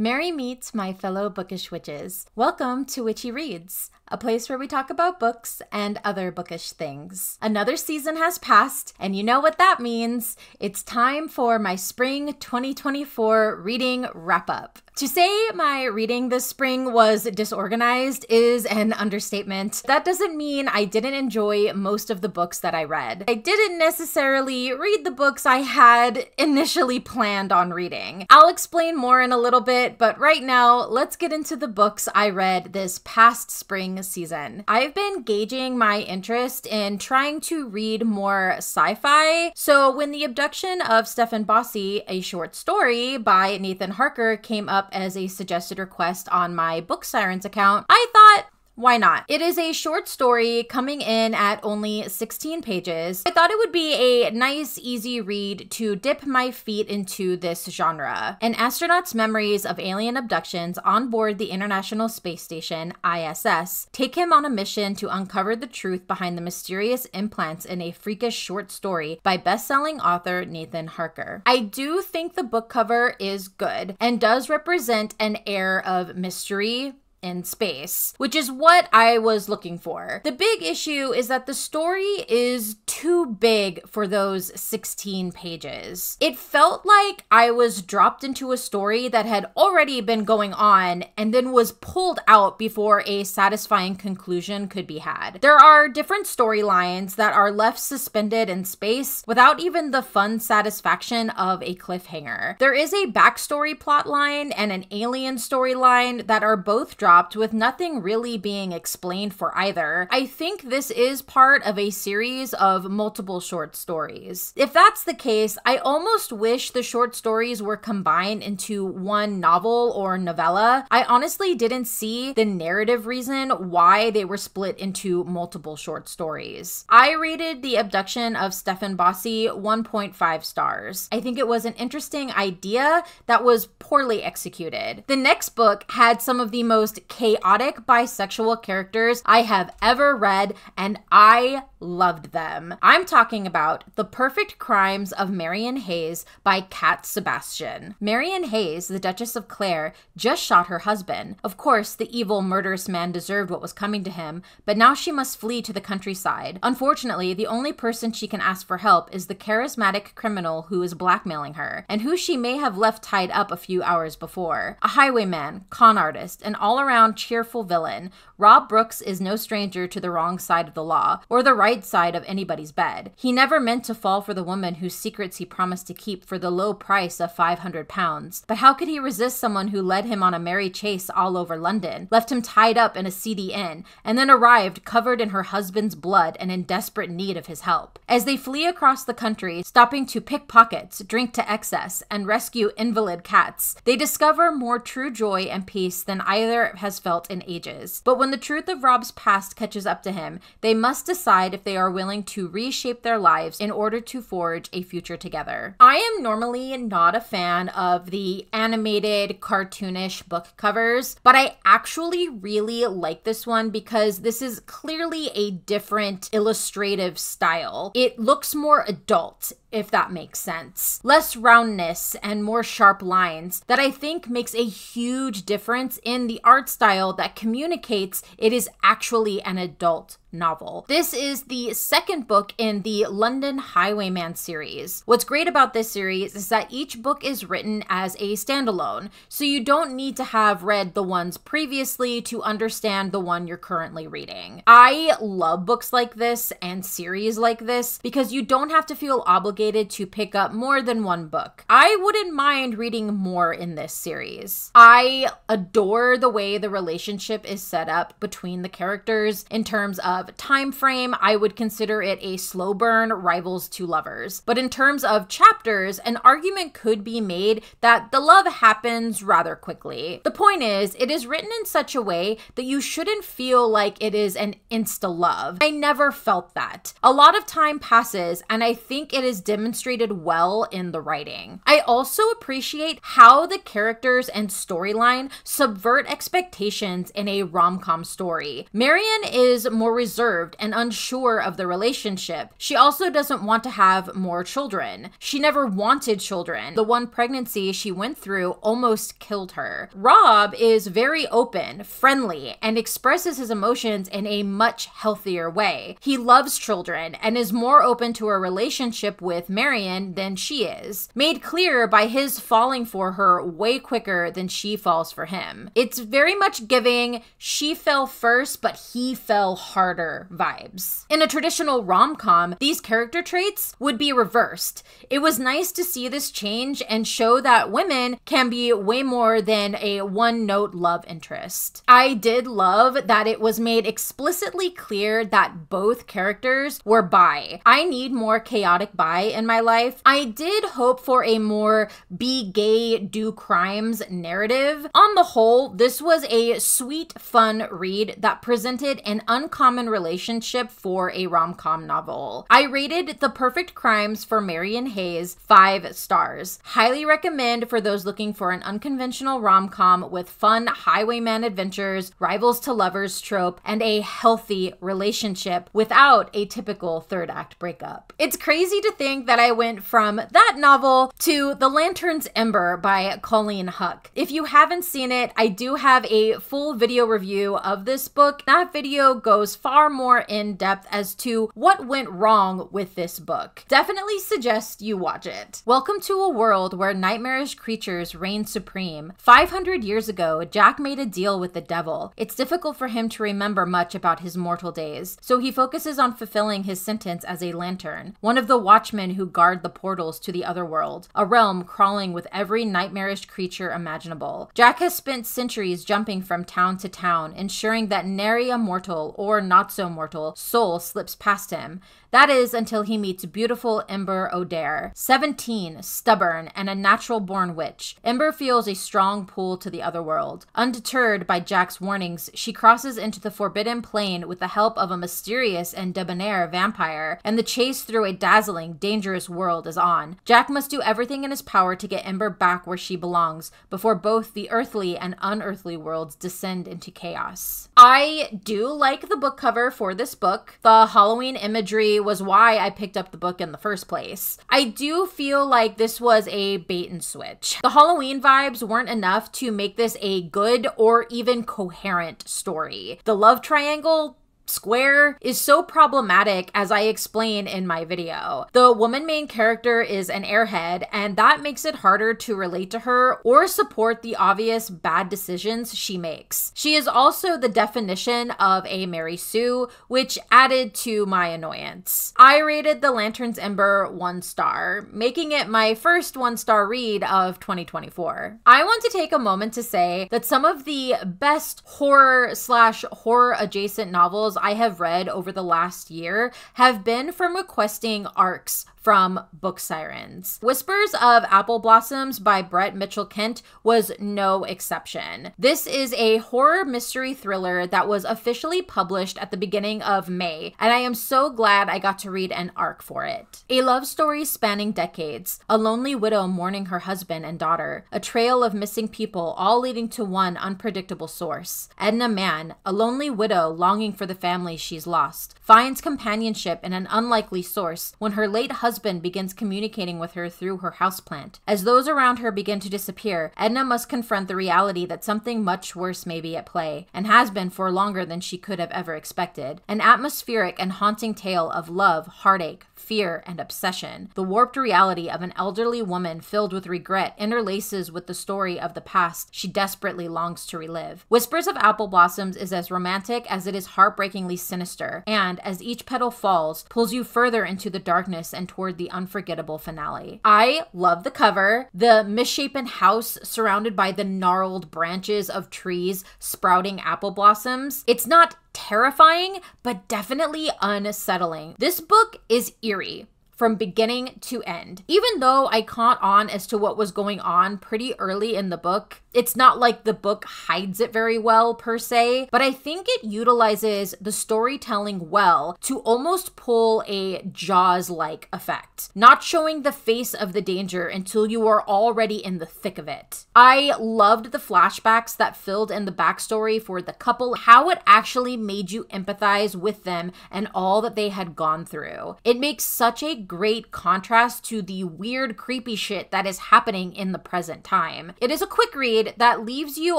Merry meet my fellow bookish witches. Welcome to Witchy Reads, a place where we talk about books and other bookish things. Another season has passed, and you know what that means. It's time for my spring 2024 reading wrap-up. To say my reading this spring was disorganized is an understatement. That doesn't mean I didn't enjoy most of the books that I read. I didn't necessarily read the books I had initially planned on reading. I'll explain more in a little bit, but right now, let's get into the books I read this past spring season. I've been gauging my interest in trying to read more sci-fi, so when The Abduction of Stefan Bossi, a short story by Nathan Harker, came up as a suggested request on my Book Sirens account, I thought, why not? It is a short story coming in at only 16 pages. I thought it would be a nice, easy read to dip my feet into this genre. An astronaut's memories of alien abductions on board the International Space Station, ISS, take him on a mission to uncover the truth behind the mysterious implants in a freakish short story by best-selling author Nathan Harker. I do think the book cover is good and does represent an air of mystery in space, which is what I was looking for. The big issue is that the story is too big for those 16 pages. It felt like I was dropped into a story that had already been going on and then was pulled out before a satisfying conclusion could be had. There are different storylines that are left suspended in space without even the fun satisfaction of a cliffhanger. There is a backstory plotline and an alien storyline that are both dropped with nothing really being explained for either. I think this is part of a series of multiple short stories. If that's the case, I almost wish the short stories were combined into one novel or novella. I honestly didn't see the narrative reason why they were split into multiple short stories. I rated The Abduction of Stefan Bossi 1.5 stars. I think it was an interesting idea that was poorly executed. The next book had some of the most chaotic bisexual characters I have ever read, and I loved them. I'm talking about The Perfect Crimes of Marian Hayes by Sebastian. Marian Hayes, the Duchess of Clare, just shot her husband. Of course, the evil, murderous man deserved what was coming to him, but now she must flee to the countryside. Unfortunately, the only person she can ask for help is the charismatic criminal who is blackmailing her, and who she may have left tied up a few hours before. A highwayman, con artist, an all-around cheerful villain, Rob Brooks is no stranger to the wrong side of the law, or the right side of anybody's bed. He never meant to fall for the woman whose secrets he promised to keep for the low price of £500. But how could he resist someone who led him on a merry chase all over London, left him tied up in a seedy inn, and then arrived covered in her husband's blood and in desperate need of his help? As they flee across the country, stopping to pick pockets, drink to excess, and rescue invalid cats, they discover more true joy and peace than either has felt in ages. But when the truth of Rob's past catches up to him, they must decide if they are willing to reshape their lives in order to forge a future together. I am normally not a fan of the animated, cartoonish book covers, but I actually really like this one because this is clearly a different illustrative style. It looks more adult, if that makes sense. Less roundness and more sharp lines that I think makes a huge difference in the art style that communicates it is actually an adult novel. This is the second book in the London Highwayman series. What's great about this series is that each book is written as a standalone, so you don't need to have read the ones previously to understand the one you're currently reading. I love books like this and series like this because you don't have to feel obligated to pick up more than one book. I wouldn't mind reading more in this series. I adore the way the relationship is set up between the characters in terms of time frame. I would consider it a slow burn rivals to lovers. But in terms of chapters, an argument could be made that the love happens rather quickly. The point is, it is written in such a way that you shouldn't feel like it is an insta-love. I never felt that. A lot of time passes, and I think it is demonstrated well in the writing. I also appreciate how the characters and storyline subvert expectations in a rom-com story. Marian is more reserved and unsure of the relationship. She also doesn't want to have more children. She never wanted children. The one pregnancy she went through almost killed her. Rob is very open, friendly, and expresses his emotions in a much healthier way. He loves children and is more open to a relationship with Marian than she is, made clear by his falling for her way quicker than she falls for him. It's very much giving she fell first, but he fell harder vibes. In a traditional rom-com, these character traits would be reversed. It was nice to see this change and show that women can be way more than a one-note love interest. I did love that it was made explicitly clear that both characters were bi. I need more chaotic bi in my life. I did hope for a more be gay, do crimes narrative. On the whole, this was a sweet, fun read that presented an uncommon relationship for a rom-com novel. I rated The Perfect Crimes for Marian Hayes 5 stars. Highly recommend for those looking for an unconventional rom-com with fun highwayman adventures, rivals to lovers trope, and a healthy relationship without a typical third act breakup. It's crazy to think that I went from that novel to The Lantern's Ember by Colleen Houck. If you haven't seen it, I do have a full video review of this book. That video goes far more in depth as to what went wrong with this book. Definitely suggest you watch it. Welcome to a world where nightmarish creatures reign supreme. 500 years ago, Jack made a deal with the devil. It's difficult for him to remember much about his mortal days, so he focuses on fulfilling his sentence as a lantern, one of the watchmen who guard the portals to the other world, a realm crawling with every nightmarish creature imaginable. Jack has spent centuries jumping from town to town, ensuring that nary a mortal or not so mortal soul slips past him. That is until he meets beautiful Ember O'Dare, 17, stubborn, and a natural-born witch. Ember feels a strong pull to the other world. Undeterred by Jack's warnings, she crosses into the Forbidden Plane with the help of a mysterious and debonair vampire, and the chase through a dazzling, dangerous world is on. Jack must do everything in his power to get Ember back where she belongs, before both the earthly and unearthly worlds descend into chaos. I do like the book cover for this book. The Halloween imagery was why I picked up the book in the first place. I do feel like this was a bait and switch. The Halloween vibes weren't enough to make this a good or even coherent story. The love triangle square is so problematic, as I explain in my video. The woman main character is an airhead, and that makes it harder to relate to her or support the obvious bad decisions she makes. She is also the definition of a Mary Sue, which added to my annoyance. I rated The Lantern's Ember 1 star, making it my first 1-star read of 2024. I want to take a moment to say that some of the best horror/horror adjacent novels I have read over the last year have been from requesting arcs from Book Sirens. Whispers of Apple Blossoms by Brett Mitchell Kent was no exception. This is a horror mystery thriller that was officially published at the beginning of May, and I am so glad I got to read an arc for it. A love story spanning decades, a lonely widow mourning her husband and daughter, a trail of missing people all leading to one unpredictable source. Edna Mann, a lonely widow longing for the family she's lost, finds companionship in an unlikely source when her late husband begins communicating with her through her houseplant. As those around her begin to disappear, Edna must confront the reality that something much worse may be at play, and has been for longer than she could have ever expected. An atmospheric and haunting tale of love, heartache, fear, and obsession. The warped reality of an elderly woman filled with regret interlaces with the story of the past she desperately longs to relive. Whispers of Apple Blossoms is as romantic as it is heartbreakingly sinister, and as each petal falls, pulls you further into the darkness and toward the unforgettable finale. I love the cover, the misshapen house surrounded by the gnarled branches of trees sprouting apple blossoms. It's not terrifying, but definitely unsettling. This book is eerie. from beginning to end. Even though I caught on as to what was going on pretty early in the book, it's not like the book hides it very well per se, but I think it utilizes the storytelling well to almost pull a Jaws-like effect, not showing the face of the danger until you are already in the thick of it. I loved the flashbacks that filled in the backstory for the couple, how it actually made you empathize with them and all that they had gone through. It makes such a great contrast to the weird, creepy shit that is happening in the present time. It is a quick read that leaves you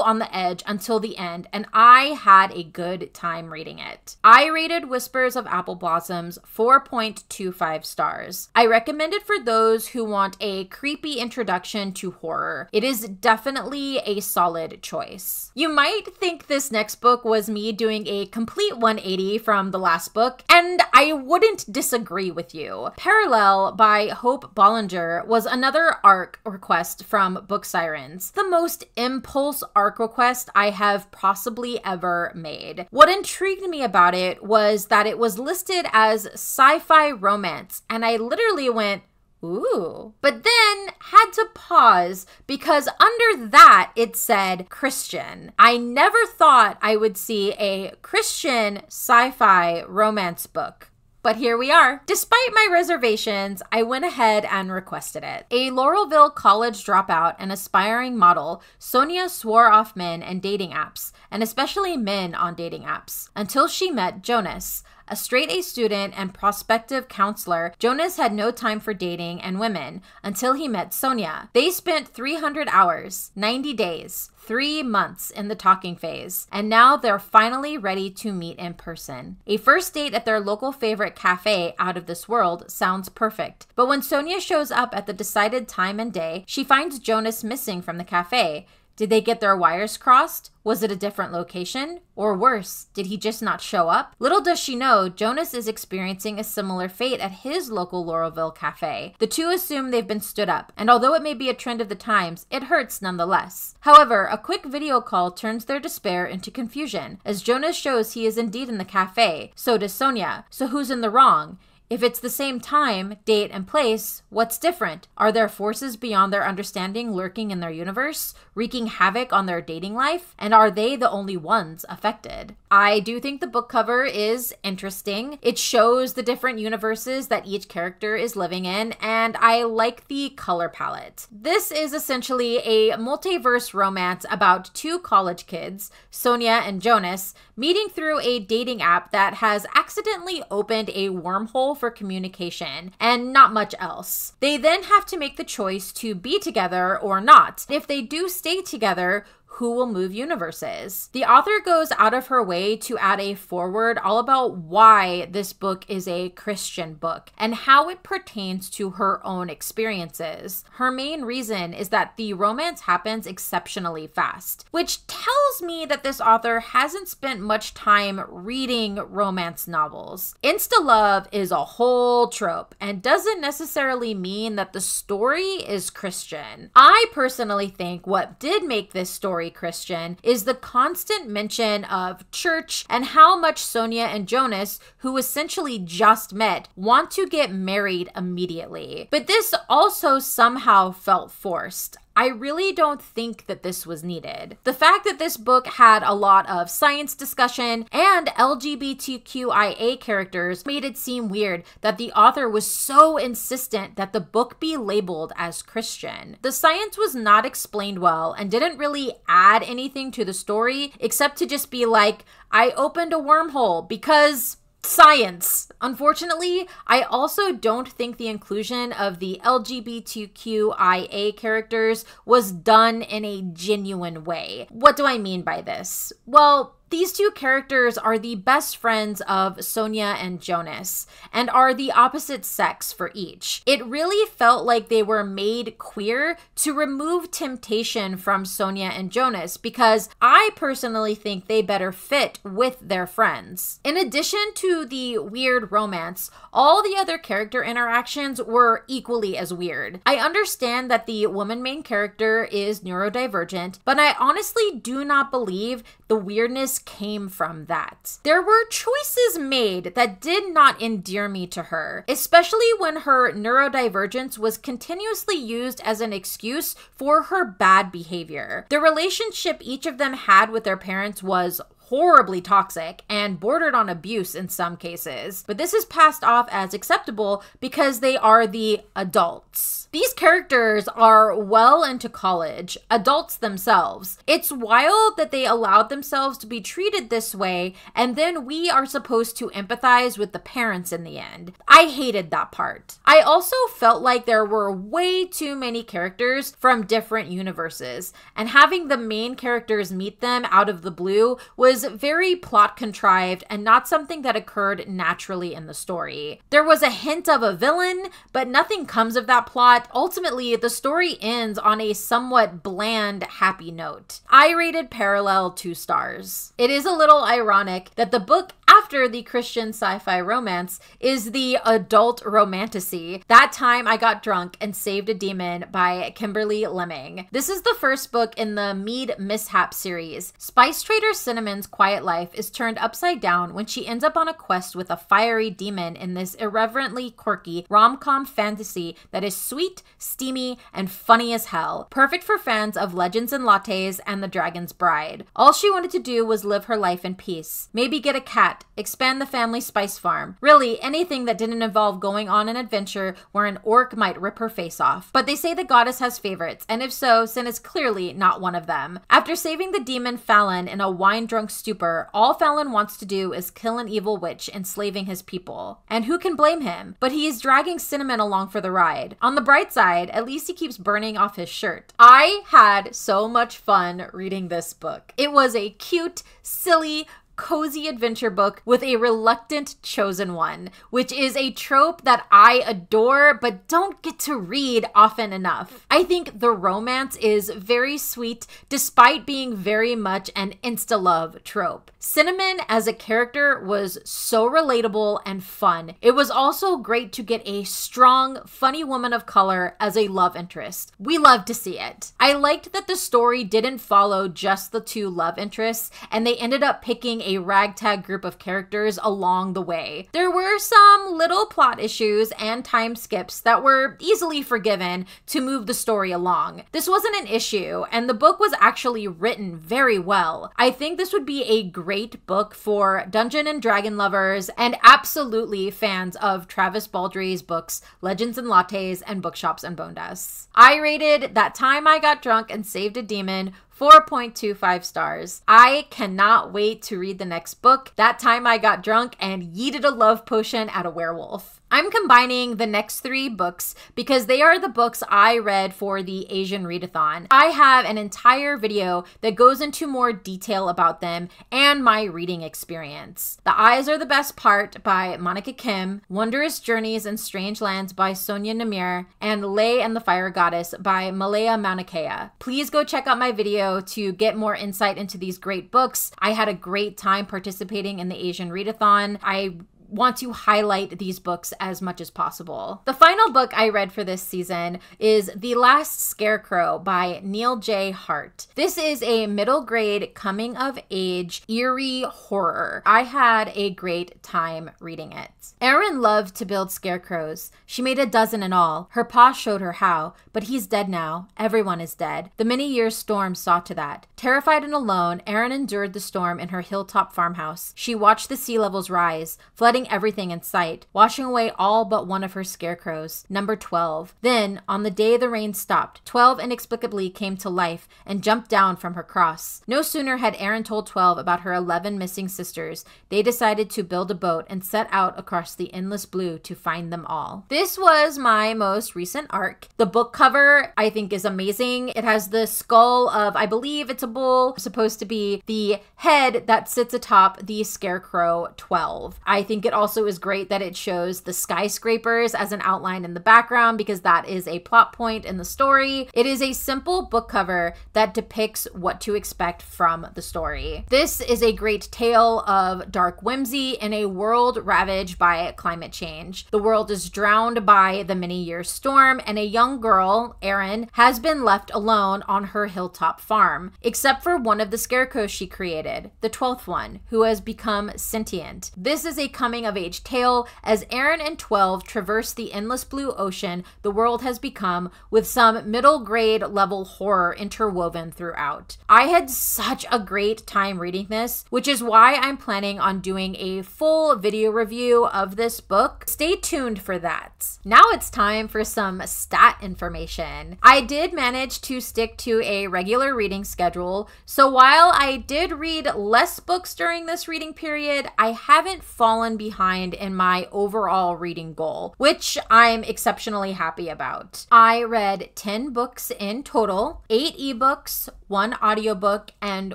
on the edge until the end, and I had a good time reading it. I rated Whispers of Apple Blossoms 4.25 stars. I recommend it for those who want a creepy introduction to horror. It is definitely a solid choice. You might think this next book was me doing a complete 180 from the last book, and I wouldn't disagree with you. Parallel by Hope Bolinger was another ARC request from Book Sirens, the most impulse ARC request I have possibly ever made. What intrigued me about it was that it was listed as sci-fi romance, and I literally went, ooh. But then had to pause because under that it said Christian. I never thought I would see a Christian sci-fi romance book. But here we are. Despite my reservations, I went ahead and requested it. A Laurelville college dropout and aspiring model, Sonia swore off men and dating apps, and especially men on dating apps, until she met Jonas. A straight-A student and prospective counselor, Jonas had no time for dating and women until he met Sonia. They spent 300 hours, 90 days, 3 months in the talking phase, and now they're finally ready to meet in person. A first date at their local favorite cafe, Out of This World, sounds perfect. But when Sonia shows up at the decided time and day, she finds Jonas missing from the cafe. Did they get their wires crossed? Was it a different location? Or worse, did he just not show up? Little does she know, Jonas is experiencing a similar fate at his local Laurelville cafe. The two assume they've been stood up, and although it may be a trend of the times, it hurts nonetheless. However, a quick video call turns their despair into confusion, as Jonas shows he is indeed in the cafe. So does Sonia. So who's in the wrong? If it's the same time, date, and place, what's different? Are there forces beyond their understanding lurking in their universe, wreaking havoc on their dating life? And are they the only ones affected? I do think the book cover is interesting. It shows the different universes that each character is living in, and I like the color palette. This is essentially a multiverse romance about two college kids, Sonia and Jonas, meeting through a dating app that has accidentally opened a wormhole for communication, and not much else. They then have to make the choice to be together or not. If they do stay together, who will move universes? The author goes out of her way to add a foreword all about why this book is a Christian book and how it pertains to her own experiences. Her main reason is that the romance happens exceptionally fast, which tells me that this author hasn't spent much time reading romance novels. Insta-love is a whole trope and doesn't necessarily mean that the story is Christian. I personally think what did make this story Christian is the constant mention of church and how much Sonia and Jonas, who essentially just met, want to get married immediately. But this also somehow felt forced. I really don't think that this was needed. The fact that this book had a lot of science discussion and LGBTQIA characters made it seem weird that the author was so insistent that the book be labeled as Christian. The science was not explained well and didn't really add anything to the story except to just be like, I opened a wormhole because science. Unfortunately, I also don't think the inclusion of the LGBTQIA characters was done in a genuine way. What do I mean by this? Well, these two characters are the best friends of Sonia and Jonas, and are the opposite sex for each. It really felt like they were made queer to remove temptation from Sonia and Jonas, because I personally think they better fit with their friends. In addition to the weird romance, all the other character interactions were equally as weird. I understand that the woman main character is neurodivergent, but I honestly do not believe the weirdness just came from that. There were choices made that did not endear me to her, especially when her neurodivergence was continuously used as an excuse for her bad behavior. The relationship each of them had with their parents was horribly toxic and bordered on abuse in some cases, but this is passed off as acceptable because they are the adults. These characters are well into college, adults themselves. It's wild that they allowed themselves to be treated this way, and then we are supposed to empathize with the parents in the end. I hated that part. I also felt like there were way too many characters from different universes, and having the main characters meet them out of the blue was very plot contrived and not something that occurred naturally in the story. There was a hint of a villain, but nothing comes of that plot. Ultimately, the story ends on a somewhat bland, happy note. I rated Parallel 2 stars. It is a little ironic that the book after the Christian sci-fi romance is the adult romantasy, That Time I Got Drunk and Saved a Demon by Kimberly Lemming. This is the first book in the Mead Mishap series. Spice trader Cinnamon's quiet life is turned upside down when she ends up on a quest with a fiery demon in this irreverently quirky rom-com fantasy that is sweet, steamy, and funny as hell. Perfect for fans of Legends and Lattes and The Dragon's Bride. All she wanted to do was live her life in peace. Maybe get a cat, expand the family spice farm. Really, anything that didn't involve going on an adventure where an orc might rip her face off. But they say the goddess has favorites, and if so, Sin is clearly not one of them. After saving the demon Fallon in a wine-drunk stupor, all Fallon wants to do is kill an evil witch enslaving his people. And who can blame him? But he is dragging Cinnamon along for the ride. On the bright side, at least he keeps burning off his shirt. I had so much fun reading this book. It was a cute, silly, cozy adventure book with a reluctant chosen one, which is a trope that I adore but don't get to read often enough. I think the romance is very sweet despite being very much an insta-love trope. Cinnamon as a character was so relatable and fun. It was also great to get a strong, funny woman of color as a love interest. We love to see it. I liked that the story didn't follow just the two love interests, and they ended up picking a ragtag group of characters along the way. There were some little plot issues and time skips that were easily forgiven to move the story along. This wasn't an issue, and the book was actually written very well. I think this would be a great book for Dungeon and Dragon lovers and absolutely fans of Travis Baldry's books Legends and Lattes and Bookshops and Bone Dust. I rated That Time I Got Drunk and Saved a Demon 4.25 stars. I cannot wait to read the next book, That Time I Got Drunk and Yeeted a Love Potion at a Werewolf. I'm combining the next 3 books because they are the books I read for the Asian Readathon. I have an entire video that goes into more detail about them and my reading experience. The Eyes Are the Best Part by Monika Kim, Wondrous Journeys in Strange Lands by Sonia Nimr, and Lay and the Fire Goddess by Malia Maunakea. Please go check out my video to get more insight into these great books. I had a great time participating in the Asian Readathon. I want to highlight these books as much as possible. The final book I read for this season is The Last Scarecrow by Neil J. Hart. This is a middle grade coming of age eerie horror. I had a great time reading it. Erin loved to build scarecrows. She made a dozen in all. Her pa showed her how, but he's dead now. Everyone is dead. The many years storm saw to that. Terrified and alone, Erin endured the storm in her hilltop farmhouse. She watched the sea levels rise, flooding everything in sight, washing away all but one of her scarecrows, number 12. Then, on the day the rain stopped, 12 inexplicably came to life and jumped down from her cross. No sooner had Erin told 12 about her 11 missing sisters, they decided to build a boat and set out across the endless blue to find them all. This was my most recent arc. The book cover, I think, is amazing. It has the skull of, I believe it's a bull, supposed to be the head that sits atop the Scarecrow 12. I think it it also is great that it shows the skyscrapers as an outline in the background because that is a plot point in the story. It is a simple book cover that depicts what to expect from the story. This is a great tale of dark whimsy in a world ravaged by climate change. The world is drowned by the many-year storm, and a young girl, Erin, has been left alone on her hilltop farm, except for one of the scarecrows she created, the 12th one, who has become sentient. This is a coming-of-age tale as Erin and 12 traverse the endless blue ocean the world has become, with some middle-grade level horror interwoven throughout. I had such a great time reading this, which is why I'm planning on doing a full video review of this book. Stay tuned for that. Now it's time for some stat information. I did manage to stick to a regular reading schedule, so while I did read less books during this reading period, I haven't fallen behind in my overall reading goal, which I'm exceptionally happy about. I read 10 books in total, 8 ebooks, 1 audiobook, and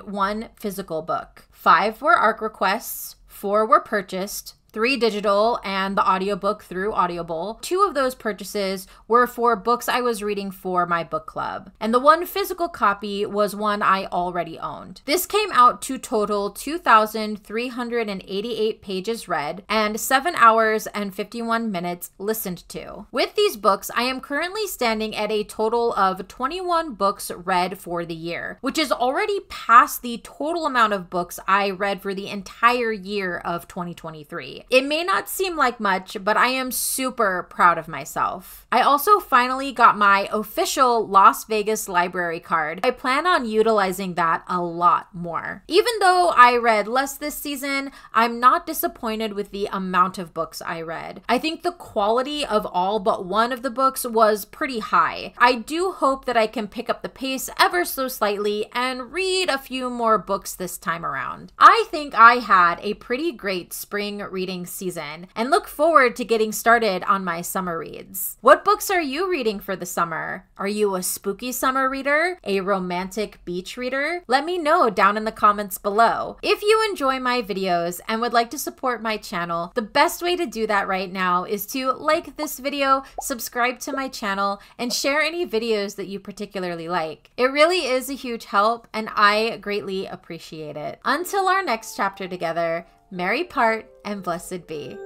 1 physical book. 5 were ARC requests, 4 were purchased, 3 digital, and the audiobook through Audible. 2 of those purchases were for books I was reading for my book club, and the 1 physical copy was one I already owned. This came out to total 2,388 pages read and 7 hours and 51 minutes listened to. With these books, I am currently standing at a total of 21 books read for the year, which is already past the total amount of books I read for the entire year of 2023. It may not seem like much, but I am super proud of myself. I also finally got my official Las Vegas library card. I plan on utilizing that a lot more. Even though I read less this season, I'm not disappointed with the amount of books I read. I think the quality of all but one of the books was pretty high. I do hope that I can pick up the pace ever so slightly and read a few more books this time around. I think I had a pretty great spring reading season and look forward to getting started on my summer reads. What books are you reading for the summer? Are you a spooky summer reader? A romantic beach reader? Let me know down in the comments below. If you enjoy my videos and would like to support my channel, the best way to do that right now is to like this video, subscribe to my channel, and share any videos that you particularly like. It really is a huge help and I greatly appreciate it. Until our next chapter together, merry part and blessed be.